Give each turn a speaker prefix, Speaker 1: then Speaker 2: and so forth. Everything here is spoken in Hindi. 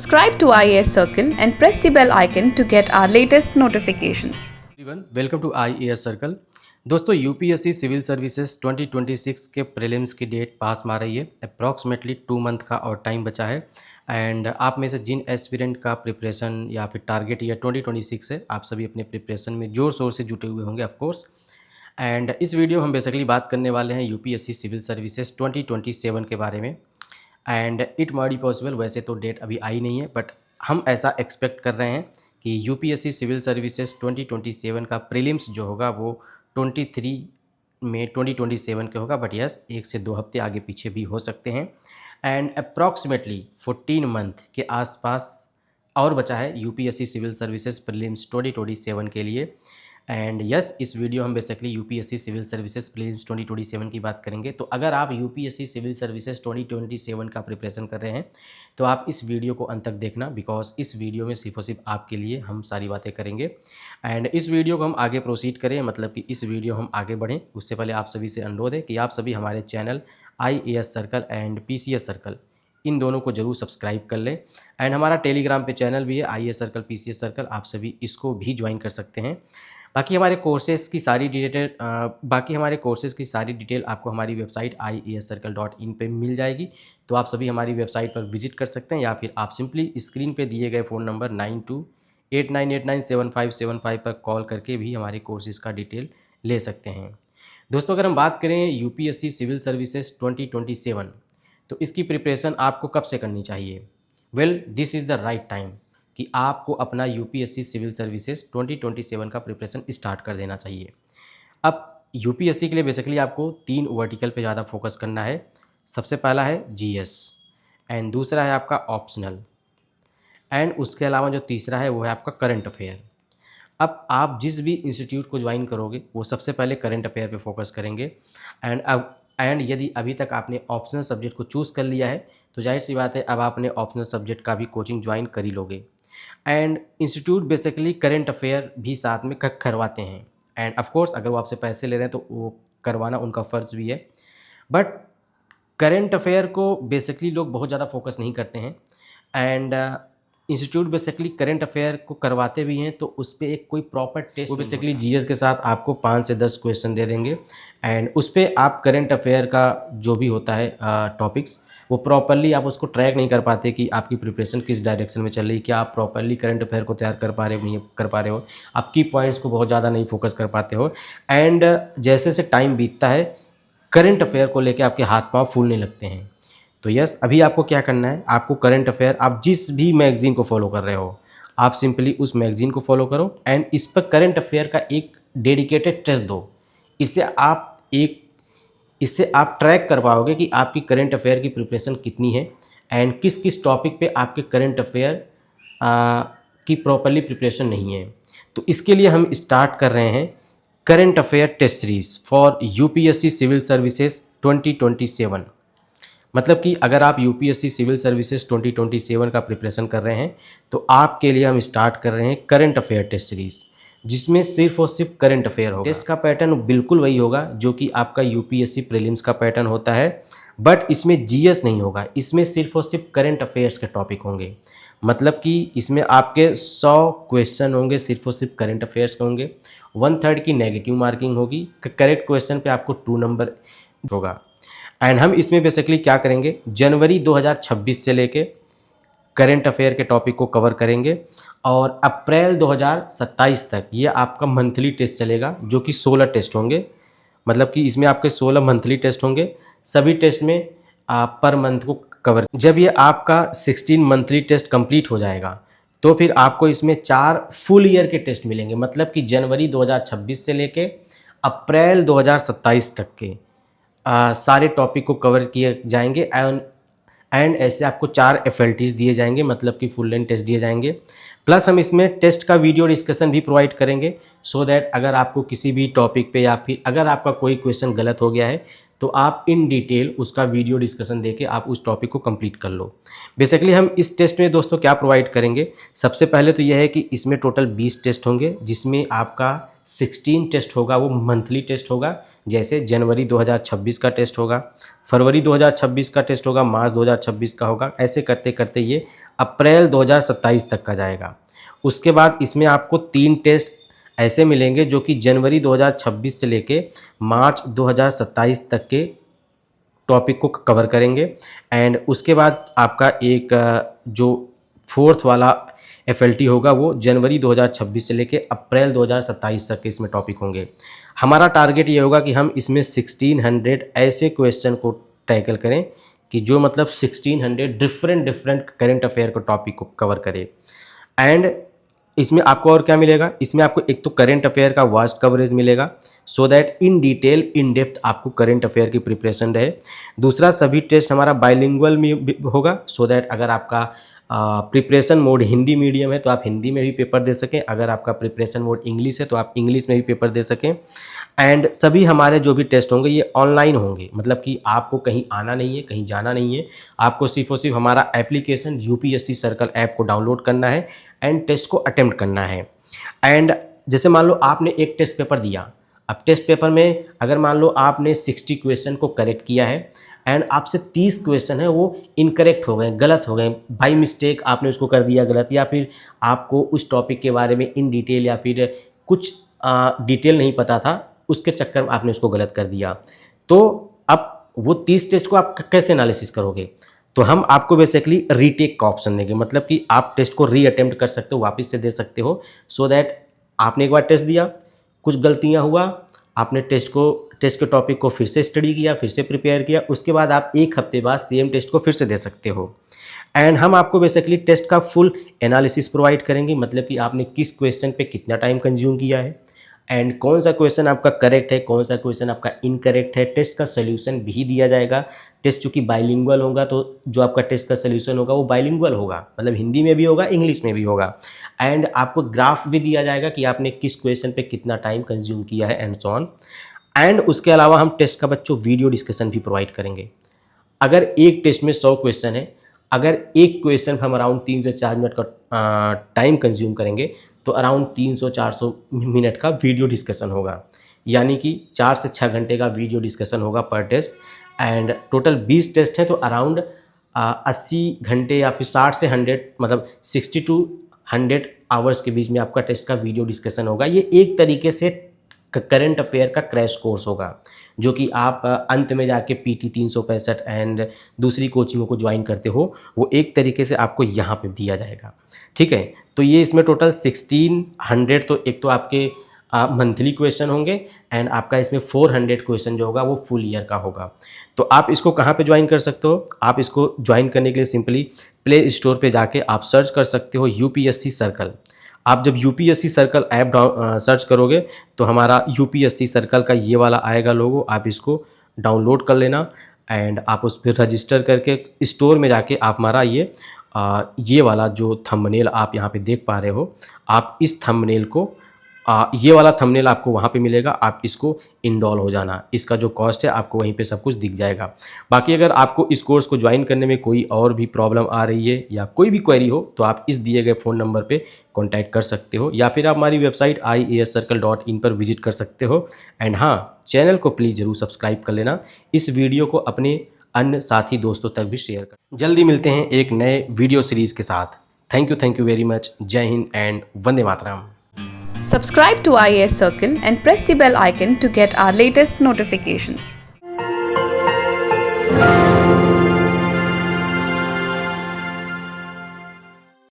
Speaker 1: Subscribe to IAS Circle and press the bell icon to get our latest notifications.
Speaker 2: Welcome to IAS circle. दोस्तों, यूपीएससी सिविल सर्विसेज 2026 के प्रीलिम्स की डेट पास मार रही है। अप्रॉक्सीमेटली 2 मंथ का और टाइम बचा है। एंड आप में से जिन एस्पिरेंट का प्रिपरेशन या फिर टारगेट ईयर 2026 है, आप सभी अपने प्रिपरेशन में जोर शोर से जुटे हुए होंगे ऑफकोर्स। एंड इस वीडियो हम बेसिकली बात करने वाले हैं यूपीएससी सिविल सर्विसेज 2027 के बारे में। And it might be possible, वैसे तो डेट अभी आई नहीं है, बट हम ऐसा एक्सपेक्ट कर रहे हैं कि यूपीएससी सिविल सर्विसेज 2027 का प्रीलिम्स जो होगा वो 23 में 2027 के होगा। बट यस, 1 से 2 हफ्ते आगे पीछे भी हो सकते हैं। एंड अप्रॉक्सीमेटली 14 मंथ के आसपास और बचा है यूपीएससी सिविल सर्विसेज प्रीलिम्स 2027 के लिए। एंड यस, इस वीडियो हम basically UPSC civil services prelims 2027 की बात करेंगे। तो अगर आप यूपीएससी सिविल सर्विसेज 2027 का प्रिपरेशन कर रहे हैं तो आप इस वीडियो को अंत तक देखना, बिकॉज इस वीडियो में सिर्फ और सिर्फ आपके लिए हम सारी बातें करेंगे। एंड इस वीडियो को हम आगे प्रोसीड करें, मतलब कि इस वीडियो हम आगे बढ़ें, उससे पहले आप सभी से अनुरोध है कि आप सभी हमारे channel IAS circle and PCS circle इन दोनों को जरूर सब्सक्राइब कर लें। एंड हमारा टेलीग्राम पे चैनल भी है IAS सर्कल PCS सर्कल, आप सभी इसको भी ज्वाइन कर सकते हैं। बाकी हमारे कोर्सेज़ की सारी डिटेल आपको हमारी वेबसाइट iascircle.in पे मिल जाएगी। तो आप सभी हमारी वेबसाइट पर विजिट कर सकते हैं, या फिर आप सिंपली स्क्रीन पे दिए गए फ़ोन नंबर 9289897575 पर कॉल करके भी हमारे कोर्सेज़ का डिटेल ले सकते हैं। दोस्तों, अगर हम बात करें यूपीएससी सिविल सर्विसेज 2027, तो इसकी प्रिपरेशन आपको कब से करनी चाहिए? Well, this is the right time कि आपको अपना यूपीएससी सिविल सर्विसेज 2027 का प्रिपरेशन स्टार्ट कर देना चाहिए। अब यूपीएससी के लिए बेसिकली आपको 3 वर्टिकल पे ज़्यादा फोकस करना है। सबसे पहला है जीएस, एंड दूसरा है आपका ऑप्शनल, एंड उसके अलावा जो तीसरा है वो है आपका करंट अफेयर। अब आप जिस भी इंस्टीट्यूट को ज्वाइन करोगे वो सबसे पहले करंट अफेयर पे फोकस करेंगे। एंड यदि अभी तक आपने ऑप्शनल सब्जेक्ट को चूज़ कर लिया है तो जाहिर सी बात है, अब आपने ऑप्शनल सब्जेक्ट का भी कोचिंग ज्वाइन कर ही लोगे। And institute basically current affair भी साथ में करवाते हैं। एंड ऑफ कोर्स अगर वो आपसे पैसे ले रहे हैं तो वो करवाना उनका फ़र्ज़ भी है। बट करंट अफेयर को बेसिकली लोग बहुत ज़्यादा फोकस नहीं करते हैं। And institute basically current affair को करवाते भी हैं तो उस पर एक कोई प्रॉपर टेस्ट, वो बेसिकली जीएस के साथ आपको 5 से 10 क्वेश्चन दे देंगे। एंड उस पर आप करंट अफेयर का जो भी होता है टॉपिक्स, वो प्रॉपरली आप उसको ट्रैक नहीं कर पाते कि आपकी प्रिपरेशन किस डायरेक्शन में चल रही है, क्या आप प्रॉपरली करंट अफेयर को तैयार कर पा रहे हो नहीं कर पा रहे हो, आप की पॉइंट्स को बहुत ज़्यादा नहीं फोकस कर पाते हो। एंड जैसे से टाइम बीतता है, करंट अफेयर को लेकर आपके हाथ पाँव फूलने लगते हैं। तो यस, अभी आपको क्या करना है, आपको करंट अफेयर, आप जिस भी मैगज़ीन को फॉलो कर रहे हो, आप सिंपली उस मैगज़ीन को फॉलो करो एंड इस पर करंट अफेयर का एक डेडिकेटेड टेस्ट दो। इससे आप ट्रैक कर पाओगे कि आपकी करंट अफेयर की प्रिपरेशन कितनी है एंड किस किस टॉपिक पे आपके करंट अफेयर की प्रॉपरली प्रिपरेशन नहीं है। तो इसके लिए हम स्टार्ट कर रहे हैं current affair test series for UPSC civil services 2027। मतलब कि अगर आप यूपीएससी सिविल सर्विसेज 2027 का प्रिपरेशन कर रहे हैं तो आपके लिए हम स्टार्ट कर रहे हैं करंट अफेयर टेस्ट सीरीज़, जिसमें सिर्फ और सिर्फ करंट अफेयर होगा। टेस्ट का पैटर्न बिल्कुल वही होगा जो कि आपका यूपीएससी प्रीलिम्स का पैटर्न होता है, बट इसमें जीएस नहीं होगा, इसमें सिर्फ और सिर्फ करंट अफेयर्स के टॉपिक होंगे। मतलब कि इसमें आपके 100 क्वेश्चन होंगे, सिर्फ और सिर्फ करंट अफेयर्स के होंगे। 1/3 की नेगेटिव मार्किंग होगी, करेक्ट क्वेश्चन पे आपको 2 नंबर होगा। एंड हम इसमें बेसिकली क्या करेंगे, जनवरी 2026 से लेके करंट अफेयर के टॉपिक को कवर करेंगे और अप्रैल 2027 तक ये आपका मंथली टेस्ट चलेगा, जो कि 16 टेस्ट होंगे। मतलब कि इसमें आपके 16 मंथली टेस्ट होंगे, सभी टेस्ट में आप पर मंथ को कवर। जब ये आपका 16 मंथली टेस्ट कंप्लीट हो जाएगा तो फिर आपको इसमें 4 फुल ईयर के टेस्ट मिलेंगे। मतलब कि जनवरी 2026 से लेके अप्रैल 2027 तक के सारे टॉपिक को कवर किए जाएंगे। एंड ऐसे आपको 4 FLTs दिए जाएंगे, मतलब कि फुल लेंथ टेस्ट दिए जाएंगे। प्लस हम इसमें टेस्ट का वीडियो डिस्कशन भी प्रोवाइड करेंगे, सो दैट अगर आपको किसी भी टॉपिक पे या फिर अगर आपका कोई क्वेश्चन गलत हो गया है तो आप इन डिटेल उसका वीडियो डिस्कशन देके आप उस टॉपिक को कंप्लीट कर लो। बेसिकली हम इस टेस्ट में दोस्तों क्या प्रोवाइड करेंगे, सबसे पहले तो यह है कि इसमें टोटल 20 टेस्ट होंगे, जिसमें आपका 16 टेस्ट होगा वो मंथली टेस्ट होगा। जैसे जनवरी 2026 का टेस्ट होगा, फरवरी 2026 का टेस्ट होगा, मार्च 2026 का होगा, ऐसे करते करते ये अप्रैल 2027 तक का जाएगा। उसके बाद इसमें आपको 3 टेस्ट ऐसे मिलेंगे जो कि जनवरी 2026 से लेके मार्च 2027 तक के टॉपिक को कवर करेंगे। एंड उसके बाद आपका एक जो 4th वाला FLT होगा वो जनवरी 2026 से लेके अप्रैल 2027 तक के इसमें टॉपिक होंगे। हमारा टारगेट ये होगा कि हम इसमें 1600 ऐसे क्वेश्चन को टैकल करें कि जो मतलब 1600 डिफरेंट करंट अफेयर को टॉपिक को कवर करे। एंड इसमें आपको और क्या मिलेगा, इसमें आपको एक तो करंट अफेयर का वास्ट कवरेज मिलेगा, so that in detail in depth आपको करंट अफेयर की प्रिपरेशन रहे। दूसरा, सभी टेस्ट हमारा बाइलिंगुअल में होगा, सो दैट अगर आपका प्रिपरेशन मोड हिंदी मीडियम है तो आप हिंदी में भी पेपर दे सकें, अगर आपका प्रिपरेशन मोड इंग्लिश है तो आप इंग्लिश में भी पेपर दे सकें। एंड सभी हमारे जो भी टेस्ट होंगे ये ऑनलाइन होंगे, मतलब कि आपको कहीं आना नहीं है, कहीं जाना नहीं है, आपको सिर्फ और सिर्फ हमारा एप्लीकेशन UPSC सर्कल ऐप को डाउनलोड करना है एंड टेस्ट को अटेम्प्ट करना है। एंड जैसे मान लो आपने एक टेस्ट पेपर दिया, अब टेस्ट पेपर में अगर मान लो आपने 60 क्वेश्चन को करेक्ट किया है एंड आपसे 30 क्वेश्चन है वो इनकरेक्ट हो गए, गलत हो गए, बाई मिस्टेक आपने उसको कर दिया गलत, या फिर आपको उस टॉपिक के बारे में इन डिटेल या फिर कुछ डिटेल नहीं पता था, उसके चक्कर में आपने उसको गलत कर दिया, तो अब वो 30 टेस्ट को आप कैसे एनालिसिस करोगे? तो हम आपको बेसिकली रीटेक का ऑप्शन देंगे, मतलब कि आप टेस्ट को री अटेम्प्ट कर सकते हो, वापस से दे सकते हो, सो दैट आपने एक बार टेस्ट दिया, कुछ गलतियां हुआ, आपने टेस्ट के टॉपिक को फिर से स्टडी किया, फिर से प्रिपेयर किया, उसके बाद आप एक हफ्ते बाद सेम टेस्ट को फिर से दे सकते हो। एंड हम आपको बेसिकली टेस्ट का फुल एनालिसिस प्रोवाइड करेंगे, मतलब कि आपने किस क्वेश्चन पे कितना टाइम कंज्यूम किया है एंड कौन सा क्वेश्चन आपका करेक्ट है, कौन सा क्वेश्चन आपका इनकरेक्ट है। टेस्ट का सोल्यूशन भी दिया जाएगा। टेस्ट चूँकि बाइलिंगुअल होगा तो जो आपका टेस्ट का सोल्यूशन होगा वो बाइलिंगुअल होगा, मतलब हिंदी में भी होगा, इंग्लिश में भी होगा। एंड आपको ग्राफ भी दिया जाएगा कि आपने किस क्वेश्चन पे कितना टाइम कंज्यूम किया है एंड सो ऑन। एंड उसके अलावा हम टेस्ट का बच्चों वीडियो डिस्कशन भी प्रोवाइड करेंगे। अगर एक टेस्ट में 100 क्वेश्चन है, अगर एक क्वेश्चन हम अराउंड 3 से 4 मिनट का टाइम कंज्यूम करेंगे तो अराउंड 300-400 मिनट का वीडियो डिस्कशन होगा, यानी कि 4 से 6 घंटे का वीडियो डिस्कशन होगा पर टेस्ट। एंड टोटल 20 टेस्ट हैं तो अराउंड 80 घंटे या फिर 60 से 100, मतलब 60 to 100 आवर्स के बीच में आपका टेस्ट का वीडियो डिस्कशन होगा। ये एक तरीके से करंट अफेयर का क्रैश कोर्स होगा, जो कि आप अंत में जाके PT 365 एंड दूसरी कोचिंगों को ज्वाइन करते हो, वो एक तरीके से आपको यहाँ पे दिया जाएगा। ठीक है, तो ये इसमें टोटल 1600 तो एक तो आपके मंथली क्वेश्चन होंगे एंड आपका इसमें 400 क्वेश्चन जो होगा वो फुल ईयर का होगा। तो आप इसको कहाँ पे ज्वाइन कर सकते हो? आप इसको ज्वाइन करने के लिए सिंपली प्ले स्टोर पे जाके आप सर्च कर सकते हो UPSC सर्कल। आप जब UPSC सर्कल ऐप सर्च करोगे तो हमारा UPSC सर्कल का ये वाला आएगा लोगो, आप इसको डाउनलोड कर लेना एंड आप उस पर रजिस्टर करके स्टोर में जाके आप हमारा ये वाला जो थंबनेल आप यहाँ पे देख पा रहे हो, आप इस थंबनेल को ये वाला थंबनेल आपको वहाँ पे मिलेगा, आप इसको इंस्टॉल हो जाना। इसका जो कॉस्ट है आपको वहीं पे सब कुछ दिख जाएगा। बाकी अगर आपको इस कोर्स को ज्वाइन करने में कोई और भी प्रॉब्लम आ रही है या कोई भी क्वेरी हो तो आप इस दिए गए फ़ोन नंबर पे कांटेक्ट कर सकते हो, या फिर आप हमारी वेबसाइट iascircle.in पर विजिट कर सकते हो। एंड हाँ, चैनल को प्लीज़ ज़रूर सब्सक्राइब कर लेना। इस वीडियो को अपने अन्य साथी दोस्तों तक भी शेयर कर। जल्दी मिलते हैं एक नए वीडियो सीरीज़ के साथ। Thank you very much. Jai Hind and Vande Mataram.
Speaker 1: Subscribe to IAS Circle and press the bell icon to get our latest notifications.